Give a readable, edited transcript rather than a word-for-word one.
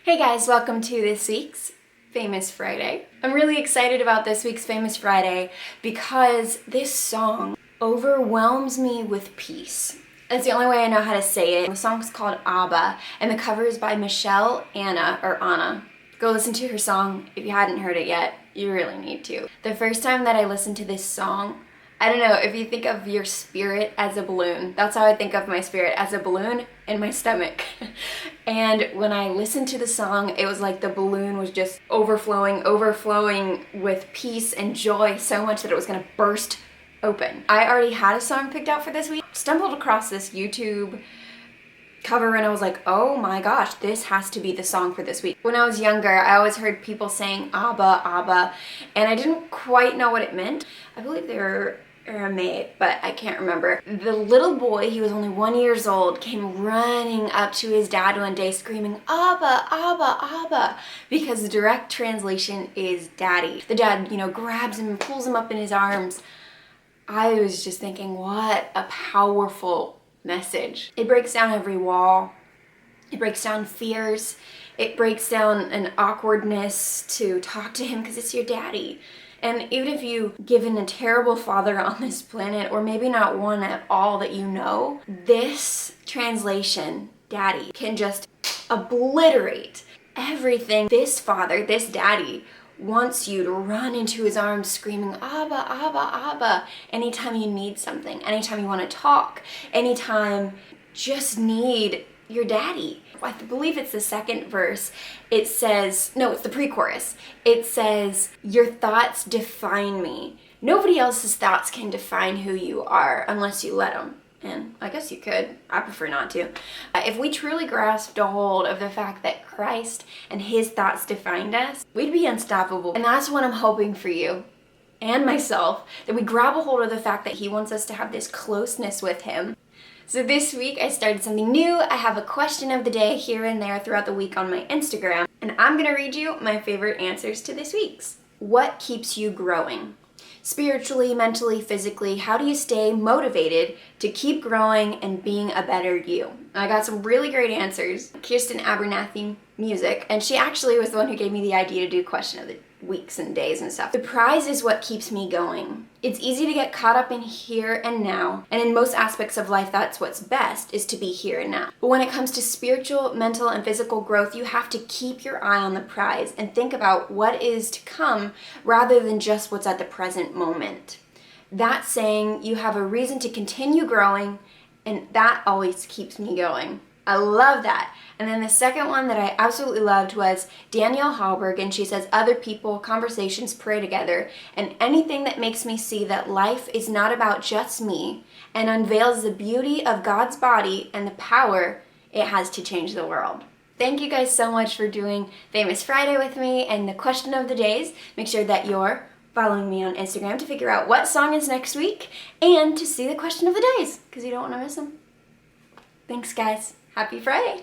Hey guys, welcome to this week's Famous Friday. I'm really excited about this week's Famous Friday because this song overwhelms me with peace. That's the only way I know how to say it. The song's called Abba, and the cover is by Michelle Anna. Go listen to her song if you hadn't heard it yet. You really need to. The first time that I listened to this song, I don't know, if you think of your spirit as a balloon, that's how I think of my spirit, as a balloon in my stomach. And when I listened to the song, it was like the balloon was just overflowing with peace and joy so much that it was gonna burst open. I already had a song picked out for this week. Stumbled across this YouTube cover and I was like, oh my gosh, this has to be the song for this week. When I was younger, I always heard people saying Abba, Abba, and I didn't quite know what it meant. I believe they were Aramaic, but I can't remember. The little boy, he was only 1 year old, came running up to his dad one day screaming, Abba, Abba, Abba, because the direct translation is daddy. The dad, grabs him and pulls him up in his arms. I was just thinking, what a powerful message. It breaks down every wall. It breaks down fears. It breaks down an awkwardness to talk to him because it's your daddy. And even if you've given a terrible father on this planet, or maybe not one at all that you know, this translation, daddy, can just obliterate everything. This father, this daddy, wants you to run into his arms screaming, Abba, Abba, Abba, anytime you need something, anytime you want to talk, anytime just need your daddy. I believe it's the second verse. It says, no, it's the pre-chorus. It says, your thoughts define me. Nobody else's thoughts can define who you are unless you let them. And I guess you could. I prefer not to. If we truly grasped a hold of the fact that Christ and his thoughts defined us, we'd be unstoppable. And that's what I'm hoping for you and myself, that we grab a hold of the fact that he wants us to have this closeness with him. So this week I started something new. I have a question of the day here and there throughout the week on my Instagram, and I'm gonna read you my favorite answers to this week's. What keeps you growing? Spiritually, mentally, physically, how do you stay motivated to keep growing and being a better you? I got some really great answers. Kirsten Abernathy Music, and she actually was the one who gave me the idea to do question of the weeks and days and stuff. The prize is what keeps me going. It's easy to get caught up in here and now, and in most aspects of life, that's what's best, is to be here and now. But when it comes to spiritual, mental, and physical growth, you have to keep your eye on the prize and think about what is to come rather than just what's at the present moment. That saying, you have a reason to continue growing, and that always keeps me going. I love that. And then the second one that I absolutely loved was Danielle Hallberg, and she says, other people, conversations, pray together, and anything that makes me see that life is not about just me and unveils the beauty of God's body and the power it has to change the world. Thank you guys so much for doing Famous Friday with me and the question of the days. Make sure that you're following me on Instagram to figure out what song is next week and to see the question of the days, because you don't want to miss them. Thanks guys. Happy Friday!